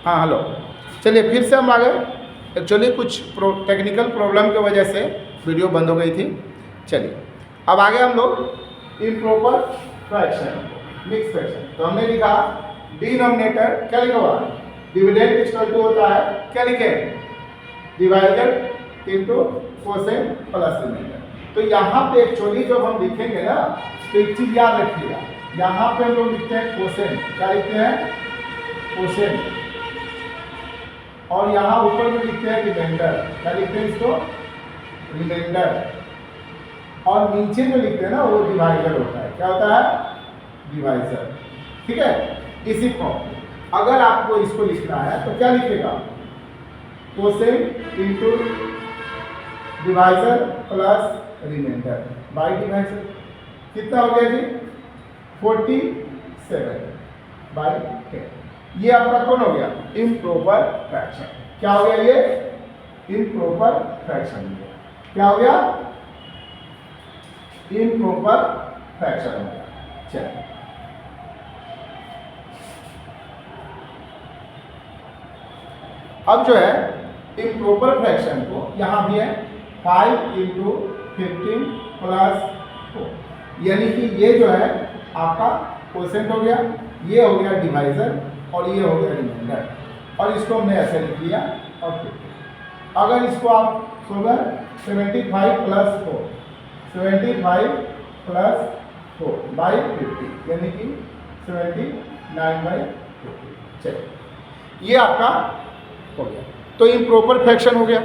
हाँ हेलो, चलिए फिर से हम आ गए। एक्चुअली कुछ टेक्निकल प्रॉब्लम की वजह से वीडियो बंद हो गई थी। चलिए अब आगे हम लोग इम्प्रॉपर फ्रैक्शन, मिक्स फ्रैक्शन। तो हमने लिखा डिनोमिनेटर क्या लिखा हुआ, डिविडेंड इक्वल टू होता है क्या लिखे, divided into quotient plus remainder. तो यहाँ पे एक्चुअली जब हम लिखेंगे ना तो एक चीज़ याद रखिएगा, यहाँ पे हम लोग लिखते हैं कोसेंट, क्या लिखते हैं कोसेंट, और यहाँ ऊपर में लिखते हैं रिमाइंडर, क्या लिखते हैं इसको रिमाइंडर, और नीचे जो लिखते हैं ना वो डिवाइजर होता है, क्या होता है डिवाइजर। ठीक है, इसी फॉर्म अगर आपको इसको लिखना है तो क्या लिखेगा, quotient into divisor plus remainder by divisor. कितना हो गया जी 47 बाई 10। ये आपका कौन हो गया इम्प्रॉपर फ्रैक्शन। क्या हो गया ये इम्प्रॉपर फ्रैक्शन, क्या हो गया इम्प्रॉपर फ्रैक्शन हो गया। चलिए अब जो है इम्प्रॉपर फ्रैक्शन को यहाँ भी है 5 इंटू 15 प्लस 4, यानी कि ये जो है आपका कोसेंट हो गया, ये हो गया डिवाइजर और ये हो गया रिमाइंडर, और इसको हमने ऐसे लिख लिया। और 50 अगर इसको आप सोलह 75 प्लस 4, 75 प्लस 4 बाई 50 यानी कि 79 बाई 50। चलिए ये आपका हो गया। तो इम्प्रॉपर फ्रैक्शन हो गया।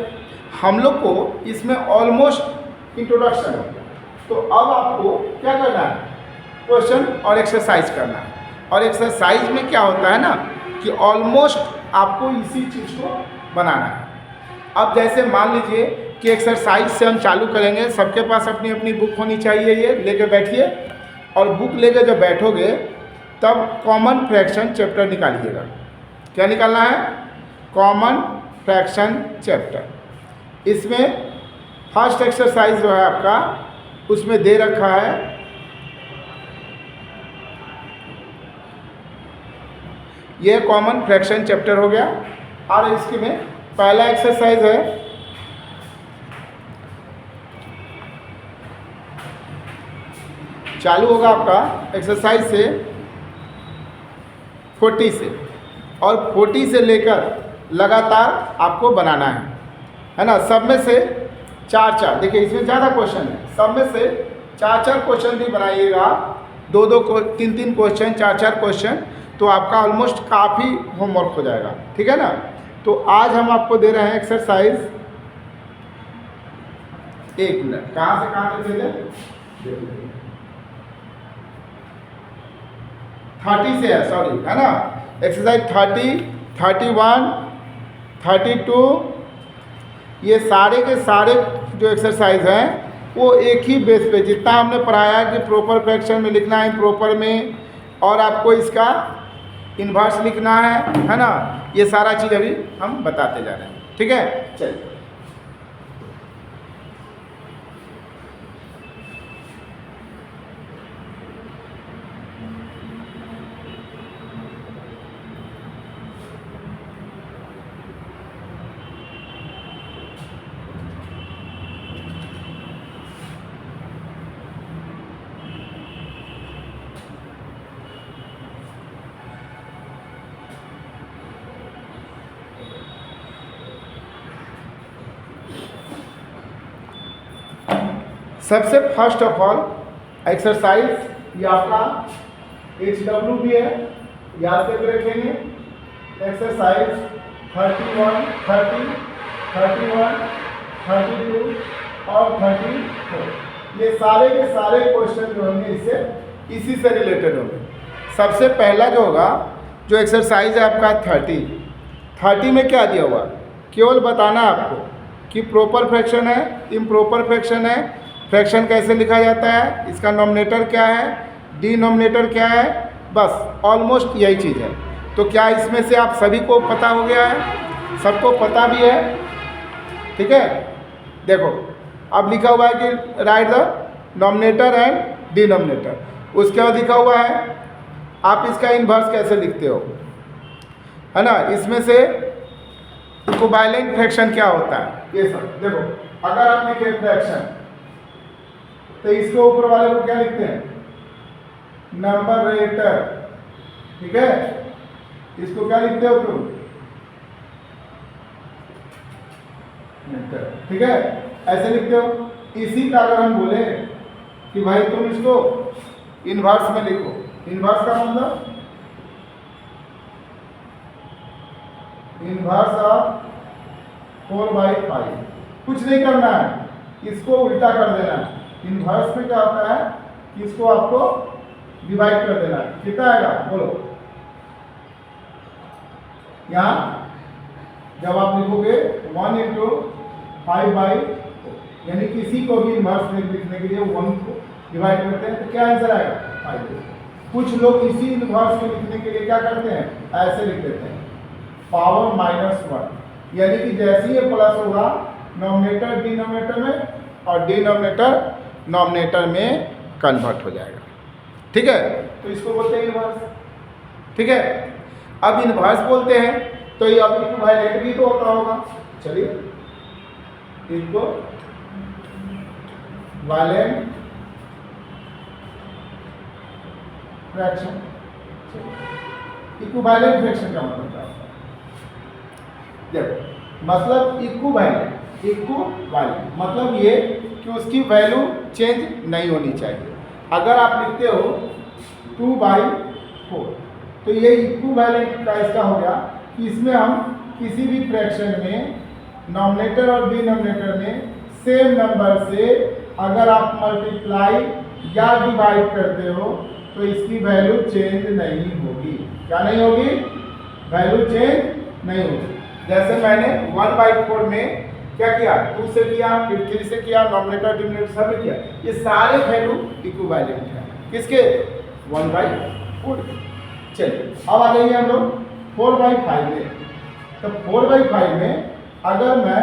हम लोग को इसमें ऑलमोस्ट इंट्रोडक्शन हो गया। तो अब आपको क्या करना है, क्वेश्चन और एक्सरसाइज करना है। और एक्सरसाइज में क्या होता है ना कि ऑलमोस्ट आपको इसी चीज़ को बनाना है। अब जैसे मान लीजिए कि एक्सरसाइज से हम चालू करेंगे, सबके पास अपनी अपनी बुक होनी चाहिए, ये लेके बैठिए, और बुक लेके जब बैठोगे तब कॉमन फ्रैक्शन चैप्टर निकालिएगा। क्या निकालना है, कॉमन फ्रैक्शन चैप्टर। इसमें फर्स्ट एक्सरसाइज जो है आपका उसमें दे रखा है ये कॉमन फ्रैक्शन चैप्टर हो गया। और इसके में पहला एक्सरसाइज है चालू होगा आपका एक्सरसाइज से 40 से, और 40 से लेकर लगातार आपको बनाना है ना। सब में से 4-4, देखिए इसमें ज़्यादा क्वेश्चन है, सब में से 4-4 क्वेश्चन भी बनाइएगा, 2-2 को 3-3 क्वेश्चन, 4-4 क्वेश्चन, तो आपका ऑलमोस्ट काफ़ी होमवर्क हो जाएगा। ठीक है ना। तो आज हम आपको दे रहे हैं एक्सरसाइज, 1 मिनट, कहाँ से कहाँ तक दे दें, 30 से है, सॉरी, है ना। एक्सरसाइज 30, 31, 32, ये सारे के सारे जो एक्सरसाइज हैं वो एक ही बेस पे, जितना हमने पढ़ाया कि प्रॉपर फ्रैक्शन में लिखना है, इम्प्रॉपर में, और आपको इसका इन्वर्स लिखना है ना, ये सारा चीज़ अभी हम बताते जा रहे हैं। ठीक है, चलिए सबसे फर्स्ट ऑफ ऑल एक्सरसाइज ये आपका HW भी है, याद करके रखेंगे। एक्सरसाइज 31, 30, 31, 32 और 34, ये सारे के सारे क्वेश्चन जो होंगे इससे इसी से रिलेटेड होंगे। सबसे पहला जो होगा, जो एक्सरसाइज है आपका 30 में क्या दिया हुआ, केवल बताना है आपको कि प्रॉपर फ्रैक्शन है, इम्प्रॉपर फ्रैक्शन है, फ्रैक्शन कैसे लिखा जाता है, इसका नॉमिनेटर क्या है, डिनोमिनेटर क्या है, बस ऑलमोस्ट यही चीज़ है। तो क्या इसमें से आप सभी को पता हो गया है, सबको पता भी है। ठीक है, देखो अब लिखा हुआ है कि right the nominator and denominator, उसके बाद लिखा हुआ है आप इसका इन्वर्स कैसे लिखते हो। है ना। इसमें से इक्विवेलेंट फ्रैक्शन क्या होता है, ये सब देखो। अगर आप लिखे फ्रैक्शन तो इसके ऊपर वाले को क्या लिखते हैं, नंबरेटर, ठीक है। इसको क्या लिखते हो तुम, ठीक है, ऐसे लिखते हो। इसी का अगर हम बोले कि भाई तुम इसको इनवर्स में लिखो, इनवर्स का मतलब इनवर्स ऑफ 4/5, कुछ नहीं करना है, इसको उल्टा कर देना है। इनवर्स में क्या होता है कि इसको आपको डिवाइड कर देना है। कितना आएगा बोलो, यहाँ जब आप लिखोगे 1 × 5/4, यानी किसी को भी इनवर्स में लिखने के लिए 1 को डिवाइड करते हैं तो क्या आंसर आएगा 5। कुछ लोग इसी इनवर्स में लिखने के लिए क्या करते हैं, ऐसे लिख देते हैं पावर -1, यानी कि जैसे ही ये प्लस होगा नॉमिनेटर डिनोमिनेटर में और डिनोमिनेटर नॉमिनेटर में कन्वर्ट हो जाएगा, ठीक है। तो इसको बोलते हैं इनवर्स, ठीक है। अब इनवर्स बोलते हैं तो ये अब इक्विवेलेंट भी तो होता होगा। चलिए इक्विवेलेंट फ्रैक्शन, इक्विवेलेंट फ्रैक्शन का मतलब क्या होता है, देखो मतलब इक्विवेलेंट मतलब ये कि उसकी वैल्यू चेंज नहीं होनी चाहिए। अगर आप लिखते हो 2/4 तो ये इक्विवेलेंट का इसका हो गया कि इसमें हम किसी भी फ्रैक्शन में नॉमिनेटर और डिनोमिनेटर में सेम नंबर से अगर आप मल्टीप्लाई या डिवाइड करते हो तो इसकी वैल्यू चेंज नहीं होगी। क्या नहीं होगी, वैल्यू चेंज नहीं होगी। जैसे मैंने 1/4 में क्या किया, 2 से किया, फिर 3 से किया, नॉमिनेटर डिनोमिनेटर सब किया, ये सारे वैल्यू इक्विवेलेंट है किसके, 1/4। चलिए अब आ जाइए हम लोग 4/5 में। तो 4/5 में अगर मैं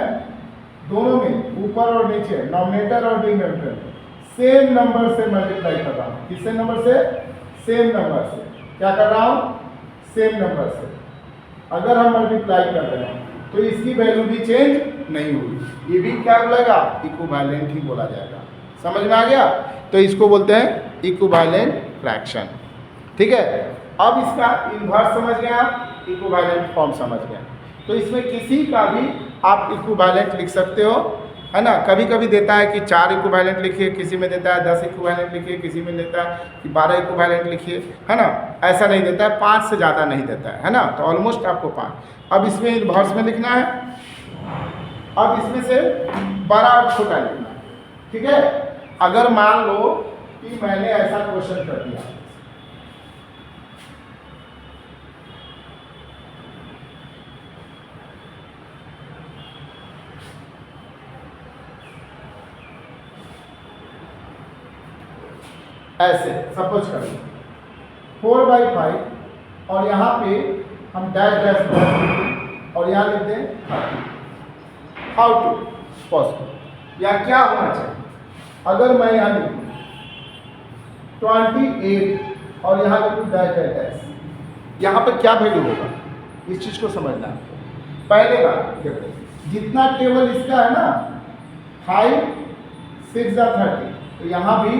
दोनों में ऊपर और नीचे नॉमिनेटर और डिनोमिनेटर सेम नंबर से मल्टीप्लाई कर रहा हूँ, किससे नंबर से, सेम नंबर से, क्या कर रहा हूँ, सेम नंबर से अगर हम मल्टीप्लाई कर रहे हैं तो इसकी वैल्यू भी चेंज नहीं हुई, ये भी क्या बोलेगा, इक्विवेलेंट ही बोला जाएगा। समझ में आ गया, तो इसको बोलते हैं इक्विवेलेंट फ्रैक्शन, ठीक है। अब इसका इन्वर्स समझ गए आप, इक्विवेलेंट फॉर्म समझ गए, तो इसमें किसी का भी आप इक्विवेलेंट लिख सकते हो, है ना। कभी कभी देता है कि 4 इक्विवेलेंट लिखिए, किसी में देता है 10 इक्विवेलेंट लिखिए, किसी में देता है कि 12 इक्विवेलेंट लिखिए, है ना। ऐसा नहीं देता है, 5 से ज़्यादा नहीं देता है ना। तो ऑलमोस्ट आपको 5। अब इसमें इन्वर्स में लिखना है, अब इसमें से बड़ा और छोटा लिखना है, ठीक है। अगर मान लो कि मैंने ऐसा क्वेश्चन कर दिया, ऐसे सपोज करें 4/5 और यहाँ पे हम डैश डैश और यहाँ लिखते हैं 30। हाउ टू पॉसिबल, या क्या होना चाहिए, अगर मैं यहाँ लिखूँ 28 और यहाँ लिखूँ डैश डैश डैश, यहाँ पर क्या वैल्यू होगा, इस चीज़ को समझना है। पहले बात देखो, जितना टेबल इसका है ना 5 6 30, तो यहाँ भी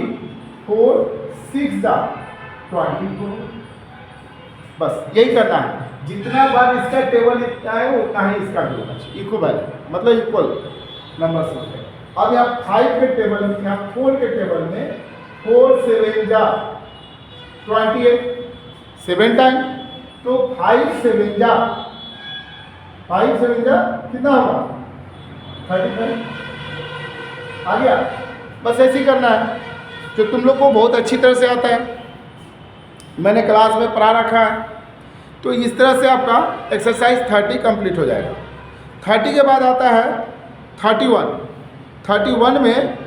4 6 24, बस यही करना है। जितना बार इसका टेबल इतना है उतना ही इसका भी होना चाहिए, इक्वल मतलब इक्वल नंबर से। अब यहाँ 5 के टेबल में, यहाँ 4 के टेबल में 4 7 28 7 टाइम, तो 5 7 कितना होगा 35 आ गया। बस ऐसे ही करना है जो तुम लोग को बहुत अच्छी तरह से आता है, मैंने क्लास में पढ़ा रखा है। तो इस तरह से आपका एक्सरसाइज 30 कंप्लीट हो जाएगा। 30 के बाद आता है 31। 31 में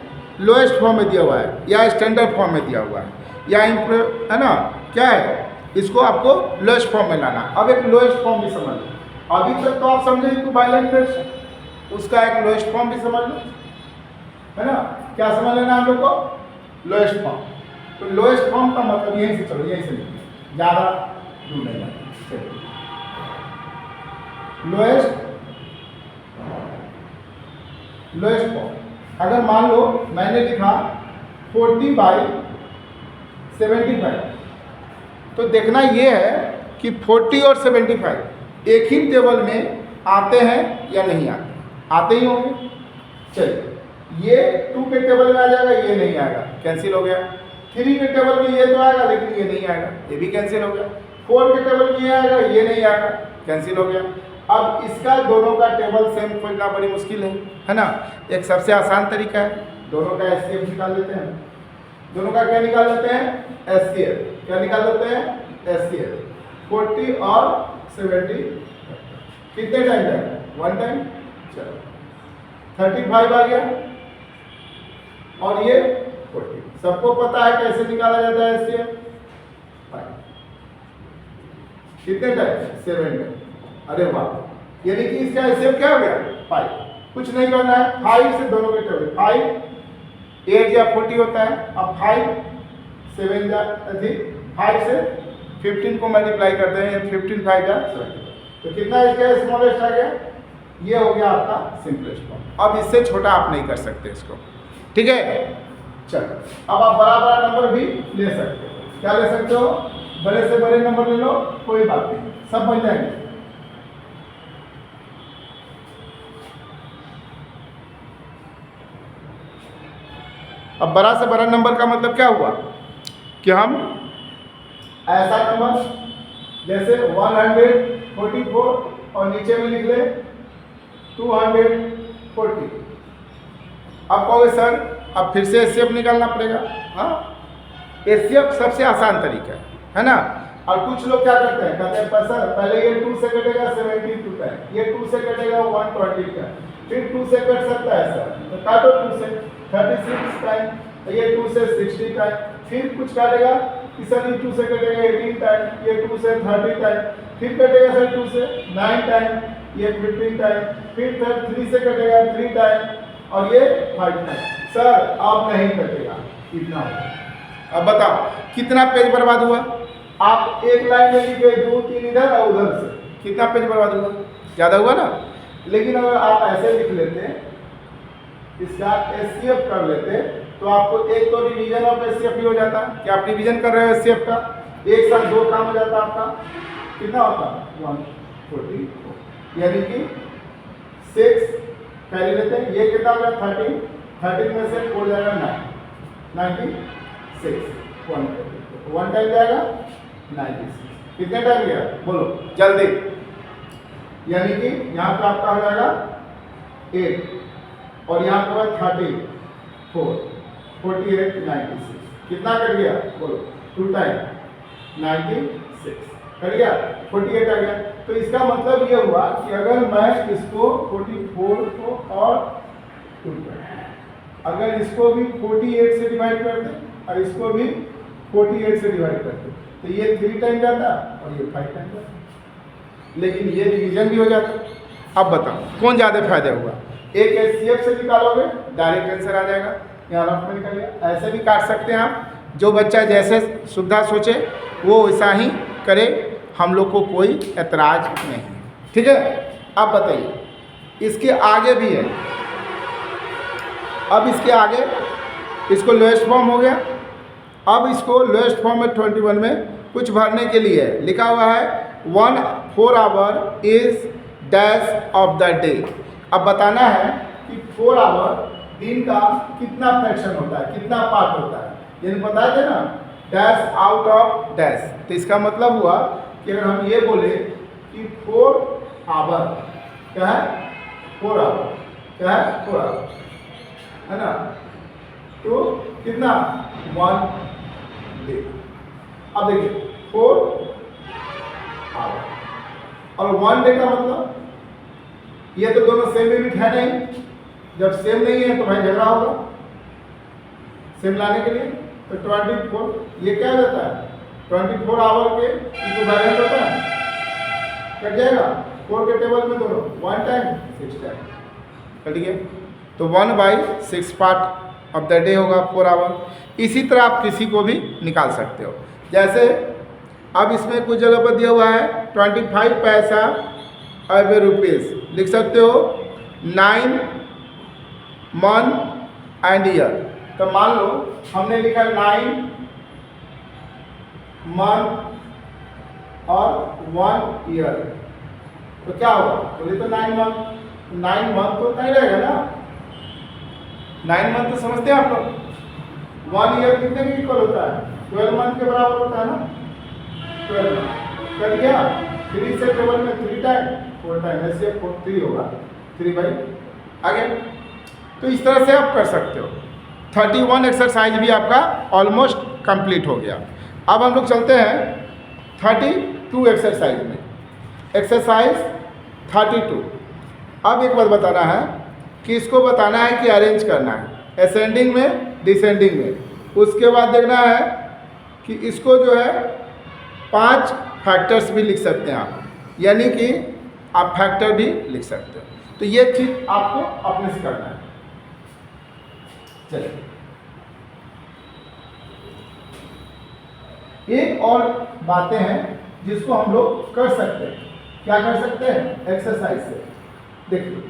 लोएस्ट फॉर्म में दिया हुआ है या स्टैंडर्ड फॉर्म में दिया हुआ है या है ना, क्या है, इसको आपको लोएस्ट फॉर्म में लाना। अब एक लोएस्ट फॉर्म भी समझ लो, अभी तक तो आप समझे इक्विवेलेंट फ्रैक्शन, उसका एक लोएस्ट फॉर्म भी समझ लो, है ना। क्या समझ लेना हम लोग को, लोएस्ट फॉर्म। तो लोएस्ट फॉर्म का मतलब यहीं से, चलो यहीं से लिखिए, ज़्यादा दूर नहीं जाना। Lowest form. अगर मान लो मैंने लिखा 40/75, तो देखना ये है कि 40 और 75 एक ही टेबल में आते हैं या नहीं आते। आते ही होंगे। चलिए, ये 2 के टेबल में आ जाएगा, ये नहीं आएगा, कैंसिल हो गया। 3 के टेबल में ये तो आएगा लेकिन ये नहीं आएगा, ये भी कैंसिल हो गया। 4 के टेबल में ये आएगा, ये नहीं आएगा, कैंसिल हो गया। अब इसका दोनों का टेबल सेम खोजना बड़ी मुश्किल है ना। एक सबसे आसान तरीका है, दोनों का एचसीएफ निकाल लेते हैं। दोनों का क्या निकाल लेते हैं? एचसीएफ। क्या निकाल लेते हैं? एचसीएफ। 40 और 70 कितने टाइम जाएगा? 1 टाइम। चलो, 35 आ गया और ये 40। सबको पता है कैसे निकाला जाता है एचसीएफ? कितने टाइम? 7 टाइम। अरे वाह, यानी कि इसका एचसीएफ क्या हो गया? 5। कुछ नहीं करना है, 5 से दोनों के टेबल 5 8 या 40 होता है। अब 5 7 जा 5 से 15 को मल्टीप्लाई करते हैं, 15 5 जा 70। तो कितना इसका स्मॉलेस्ट आ गया? ये हो गया आपका सिंपलेस्ट फॉर्म। अब इससे छोटा आप नहीं कर सकते इसको, ठीक है। चलो, अब आप बड़ा बड़ा नंबर भी ले सकते हो। क्या ले सकते हो? बड़े से बड़े नंबर ले लो, कोई बात नहीं, सब बन जाएंगे। अब बड़ा से बड़ा नंबर का मतलब क्या हुआ कि हम ऐसा नंबर जैसे 144 और नीचे में लिख ले 240। अब कहोगे सर अब फिर से एचसीएफ निकालना पड़ेगा। हाँ, एचसीएफ सबसे आसान तरीका है ना। और कुछ लोग क्या करते हैं, कहते हैं सर पहले ये 2 से कटेगा 72 का, ये 2 से कटेगा 120 का, फिर 2 से कट सकता है सर, तो काटो 2 से 36 टाइम, ये 2 से 60 टाइम, फिर कुछ काटेगा कि सर ये 2 से कटेगा 18 टाइम, ये 2 से 30 टाइम, फिर कटेगा सर 2 से 9 टाइम, ये 15 टाइम, फिर 3 से कटेगा 3 टाइम और ये 5 टाइम। सर अब नहीं कटेगा, इतना होगा। अब बताओ कितना पेज बर्बाद हुआ? आप एक लाइन में लिखे 2 3 इधर और उधर से, कितना पेज बर्बाद हुआ? ज़्यादा हुआ ना। लेकिन अगर आप ऐसे लिख लेते, इसका एचसीएफ कर लेते, तो आपको एक तो रिवीजन ऑफ एचसीएफ भी हो जाता कि आप रिवीजन कर रहे हो एचसीएफ का, एक साथ 2 काम हो जाता आपका। कितना होता? 144, यानी कि 6 पहले लेते हैं, ये कितना हो गया? 13 में से 4 जाएगा 96, 1 टाइम जाएगा 96। कितने टाइम गया बोलो जल्दी? यानी कि यहाँ पे आपका हो जाएगा 8 और यहाँ पे 34, 48, 96। कितना कर गया बोलो? 2 टाइम 96 कर गया, 48 आ गया। तो इसका मतलब ये हुआ कि अगर मैं इसको 44 को और 2 अगर इसको भी 48 से डिवाइड कर दें और इसको भी 48 से डिवाइड कर दें, तो ये 3 टाइम जाता और ये 5 टाइम जाता, लेकिन ये डिवीजन भी हो जाता। अब बताओ कौन ज़्यादा फायदा हुआ? एक एचसीएफ से निकालोगे डायरेक्ट आंसर आ जाएगा, यहाँ रफ में निकल गया। ऐसे भी काट सकते हैं आप, जो बच्चा जैसे सुविधा सोचे वो वैसा ही करे, हम लोग को कोई एतराज नहीं, ठीक है। अब बताइए इसके आगे भी है। अब इसके आगे इसको लोएस्ट फॉर्म हो गया। अब इसको लोएस्ट फॉर्म में 21 में कुछ भरने के लिए लिखा हुआ है 4 our is dash of the day. अब बताना है कि 4 आवर दिन का कितना फ्रैक्शन होता है, कितना पार्ट होता है, यानी बताए थे ना डैश आउट ऑफ डैश। तो इसका मतलब हुआ कि अगर हम ये बोले कि 4 आवर क्या है, 4 आवर क्या है, 4 आवर है ना, तो कितना 1 डे। अब देखिए 4 आवर और 1 डे का मतलब ये तो दोनों सेम यूनिट है नहीं। जब सेम नहीं है तो भाई झगड़ा होगा सेम लाने के लिए। तो 24 ये क्या रहता है, 24 आवर के इक्विवेलेंट होता है, कट जाएगा 4 के टेबल में दोनों 1 टाइम 6 टाइम कट गया। तो 1/6 पार्ट ऑफ द डे होगा 4 आवर। इसी तरह आप किसी को भी निकाल सकते हो। जैसे अब इसमें कुछ जगह पर दिया हुआ है 25 पैसा अब रुपीज़ लिख सकते हो 9 मंथ एंड ईयर। तो मान लो हमने लिखा 9 मंथ और 1 ईयर, तो क्या होगा? बोले तो 9 मंथ तो नहीं रहेगा ना। 9 मंथ तो समझते हैं आप लोग। 1 ईयर कितने के इक्वल होता है? 12 मंथ के बराबर होता है ना। 12 मंथ कर गया। 3 से टेबल में 3 टाइम 4 टाइम, ऐसे 3 होगा 3 बाई आगे। तो इस तरह से आप कर सकते हो। 31 एक्सरसाइज भी आपका ऑलमोस्ट कंप्लीट हो गया। अब हम लोग चलते हैं 32 एक्सरसाइज में। एक्सरसाइज 32। अब एक बात बताना है कि इसको बताना है कि अरेंज करना है असेंडिंग में डिसेंडिंग में। उसके बाद देखना है कि इसको जो है 5 फैक्टर्स भी लिख सकते हैं आप, यानी कि आप फैक्टर भी लिख सकते हो। तो ये चीज़ आपको अपने से करना है। चलिए एक और बातें हैं जिसको हम लोग कर सकते हैं। क्या कर सकते हैं एक्सरसाइज से? देखिए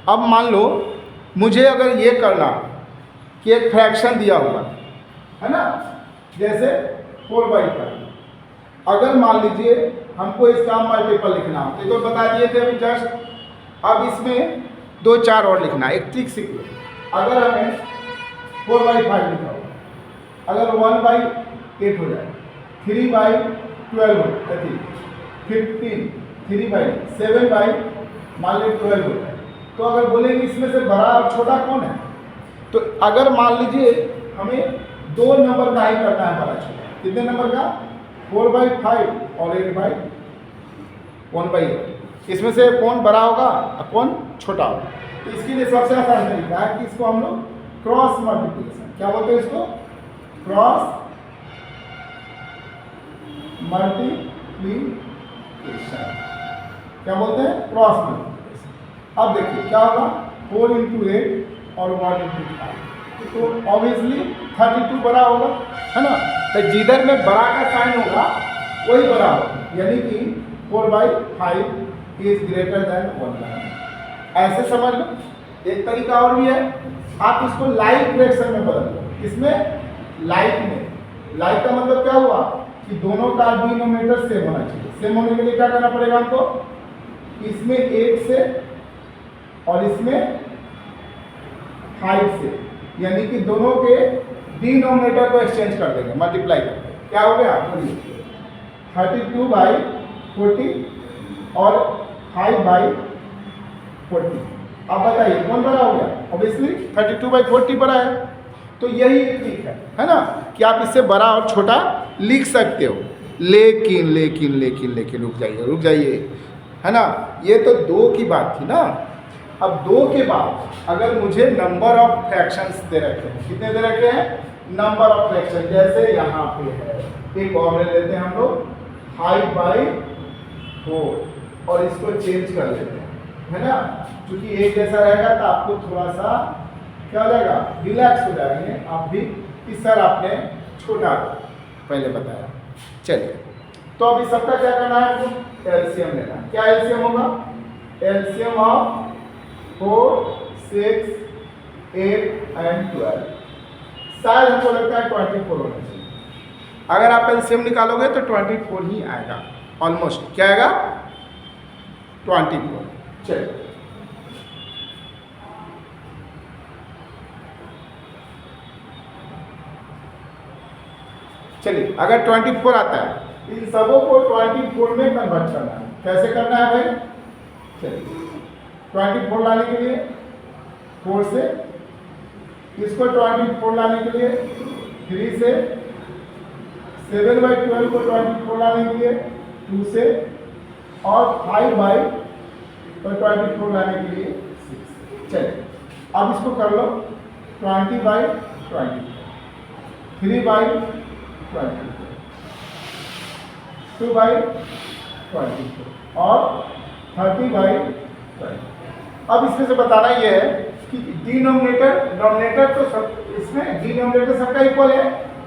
अब मान लो मुझे अगर ये करना कि एक फ्रैक्शन दिया हुआ है ना, जैसे 4/5। अगर मान लीजिए हमको इसका मल्टीपल लिखना हो, तो बता दिए थे अभी जस्ट। अब इसमें 2-4 और लिखना है। एक ट्रिक सीख लो। अगर हमें 4/5 लिखा हो, अगर 1/8 हो जाए, 3/12 हो जाए, 15 3/7 मान लीजिए 12 हो जाए, तो अगर बोलेंगे इसमें से बड़ा और छोटा कौन है, तो अगर मान लीजिए हमें 2 नंबर का ही करना है बड़ा छोटा। कितने नंबर का? 4/5 और 8/1/8। इसमें से कौन बड़ा होगा और कौन छोटा होगा? तो इसके लिए सबसे आसान तरीका है कि इसको हम लोग क्रॉस मल्टीप्लिकेशन, क्या बोलते हैं इसको? Cross multiplication. क्या बोलते हैं? Cross multiplication. अब देखिए क्या होगा? 4 × 8 और 1 × 5, तो ऑब्वियसली 32 बड़ा होगा, है ना। तो जिधर में बड़ा का साइन होगा वही बड़ा होगा, यानी कि 4/5 इज ग्रेटर देन 1/9। ऐसे समझ लो। एक तरीका और भी है, आप इसको लाइक फ्रैक्शन में बदल लो। इसमें लाइक में, लाइक का मतलब क्या हुआ कि दोनों का डिनोमिनेटर सेम होना चाहिए। सेम होने के लिए क्या करना पड़ेगा हमको? इसमें 8 से और इसमें 5 से, यानी कि दोनों के डिनोमिनेटर को एक्सचेंज कर देंगे, मल्टीप्लाई कर देंगे। क्या हो गया? 32/40 और 5/40। अब बताइए कौन बड़ा हो गया? ऑब्वियसली 32/40 बड़ा है। तो यही ठीक है ना, कि आप इससे बड़ा और छोटा लिख सकते हो। लेकिन लेकिन लेकिन लेकिन रुक जाइए, है ना। ये तो 2 की बात थी ना। अब 2 के बाद अगर मुझे नंबर ऑफ फ्रैक्शंस दे रखे हैं, कितने दे रखे हैं? Number of fraction. जैसे यहाँ पे है, एक और ले लेते हैं हम लोग 5/4 और इसको चेंज कर लेते हैं, है ना। क्योंकि एक जैसा रहेगा तो आपको थोड़ा सा क्या हो जाएगा? रिलैक्स हो जाएंगे आप भी कि सर आपने छोटा पहले बताया। चलिए तो अभी सबका क्या करना है? आपको एलसीएम लेना है। क्या एलसीएम होगा? LCM of 4, 6, 8 and 12। शायद हमको लगता है 24 होना चाहिए। अगर आप एलसीएम निकालोगे तो 24 ही आएगा ऑलमोस्ट। क्या आएगा? 24। चलिए चलिए अगर 24 आता है, इन सबों को 24 में कन्वर्ट करना है। कैसे करना है भाई? चलिए 24 लाने के लिए 4 से, इसको 24 लाने के लिए 3 से, 7/12 को 24 लाने के लिए 2 से, और 5/24 लाने के लिए 6। चलिए अब इसको कर लो 20/24, 3/24, 2/24 और 30/20। अब इसमें से बताना ये है कि डिनोमिनेटर, डोमिनेटर तो सब इसमें डिनोमिनेटर सबका इक्वल है,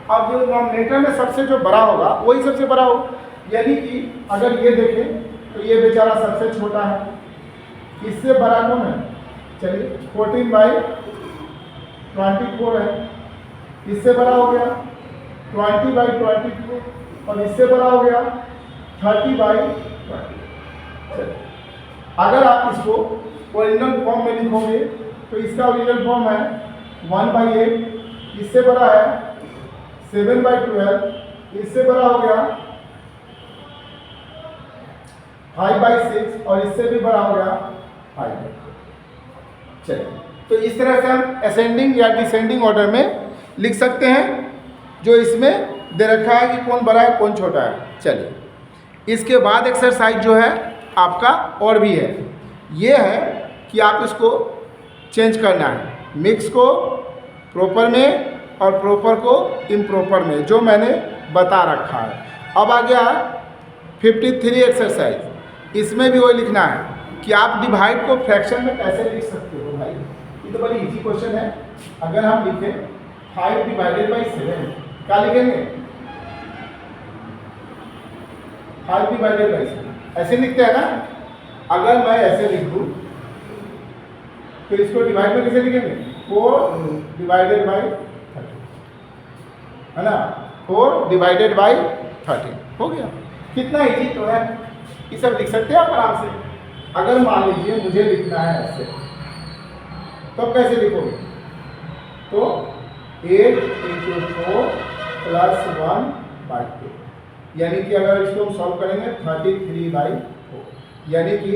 अब जो डिनोमिनेटर में सबसे जो बड़ा होगा वही सबसे बड़ा होगा, यानी कि अगर ये देखें तो ये बेचारा सबसे छोटा है, इससे बड़ा कौन है? चलिए 14/24 है, इससे बड़ा हो गया 20/22 और इससे बड़ा हो गया 30/20। अगर आप इसको ओरिजिनल फॉर्म में लिखोगे तो इसका ओरिजिनल फॉर्म है 1/8, इससे बड़ा है 7/12, इससे बड़ा हो गया 5/6 और इससे भी बड़ा हो गया 5/4। चलिए, तो इस तरह से हम असेंडिंग या डिसेंडिंग ऑर्डर में लिख सकते हैं, जो इसमें दे रखा है कि कौन बड़ा है कौन छोटा है। चलिए, इसके बाद एक्सरसाइज जो है आपका और भी है, ये है कि आप इसको चेंज करना है, मिक्स को प्रॉपर में और प्रॉपर को इम्प्रॉपर में, जो मैंने बता रखा है। अब आ गया 53 एक्सरसाइज, इसमें भी वही लिखना है कि आप डिवाइड को फ्रैक्शन में कैसे लिख सकते हो। भाई ये तो बड़ी इजी क्वेश्चन है। अगर हम लिखें 5/7, क्या लिखेंगे? 5/7 ऐसे लिखते हैं ना। अगर मैं ऐसे लिख दूँ तो इसको डिवाइड में कैसे लिखेंगे? 4/30 है ना, 4/30 हो गया। कितना इजी तो है, ये सब लिख सकते हैं आप आराम से। अगर मान लीजिए मुझे लिखना है ऐसे, तो कैसे लिखोगे? तो 8 × 4 + 1/2, यानी कि अगर इसको हम सॉल्व करेंगे 33/4, यानी कि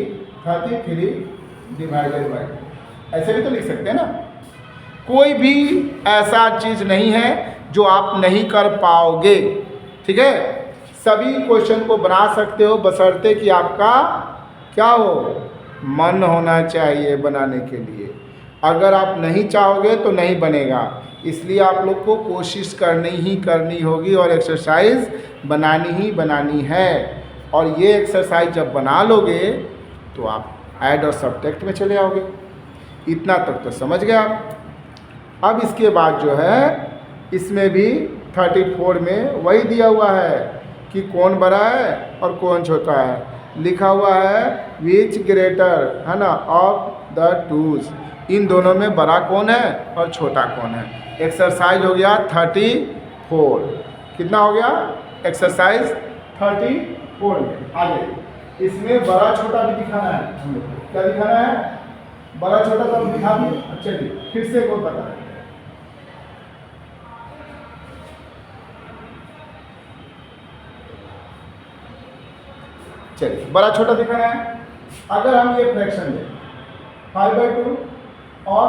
33/2। ऐसे भी तो लिख सकते हैं ना। कोई भी ऐसा चीज़ नहीं है जो आप नहीं कर पाओगे, ठीक है। सभी क्वेश्चन को बना सकते हो, बशर्ते कि आपका क्या हो, मन होना चाहिए बनाने के लिए। अगर आप नहीं चाहोगे तो नहीं बनेगा, इसलिए आप लोग को कोशिश करनी होगी और एक्सरसाइज बनानी ही बनानी है। और ये एक्सरसाइज जब बना लोगे तो आप ऐड और सब्ट्रैक्ट में चले आओगे। इतना तक तो समझ गए आप। अब इसके बाद जो है इसमें भी 34 में वही दिया हुआ है कि कौन बड़ा है और कौन छोटा है। लिखा हुआ है विच ग्रेटर, है ना, ऑफ द टूज, इन दोनों में बड़ा कौन है और छोटा कौन है। एक्सरसाइज हो गया 34। कितना हो गया? एक्सरसाइज 34 में। आगे इसमें बड़ा छोटा भी दिखाना है हम लोग को। क्या दिखाना है? बड़ा छोटा तो हम दिखा दिए। चलिए फिर से कौन बता है? चलिए बड़ा छोटा दिखाना है। अगर हम ये फ्रैक्शन लें 5/2 और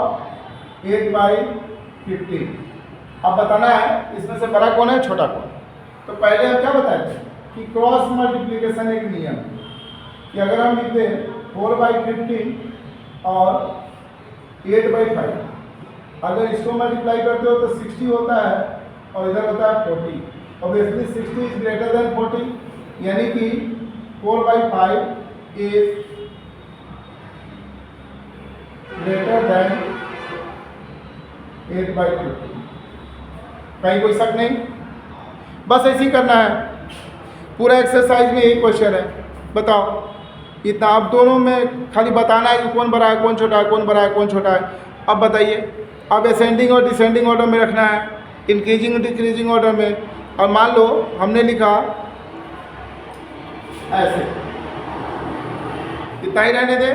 8/15, अब बताना है इसमें से बड़ा कौन है छोटा कौन। तो पहले हम क्या बताए थे कि क्रॉस मल्टीप्लिकेशन एक नियम है कि अगर हम लिखते हैं 4/15 और 8/5, अगर इसको मल्टीप्लाई करते हो तो 60 होता है और इधर होता है 40। ऑब्वियसली 60 इज ग्रेटर देन 40, यानी कि 4/5 इज ग्रेटर देन 8/15। कहीं कोई शक नहीं, बस ऐसे ही करना है। पूरा एक्सरसाइज में यही क्वेश्चन है। बताओ इतना, आप दोनों में खाली बताना है कि कौन बड़ा है कौन छोटा है, कौन बड़ा है कौन छोटा है। अब बताइए, अब असेंडिंग और डिसेंडिंग ऑर्डर में रखना है, इंक्रीजिंग और डिक्रीजिंग ऑर्डर में। और मान लो हमने लिखा ऐसे, इतना ही रहने दे,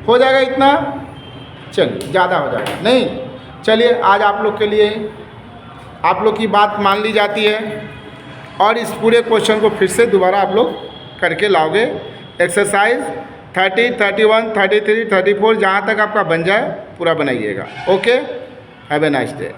हो जाएगा इतना। चलिए ज़्यादा हो जाएगा नहीं। चलिए आज आप लोग के लिए आप लोग की बात मान ली जाती है और इस पूरे क्वेश्चन को फिर से दोबारा आप लोग करके लाओगे। एक्सरसाइज 30, 31, 33, 34 जहाँ तक आपका बन जाए पूरा बनाइएगा। Okay, have a nice day.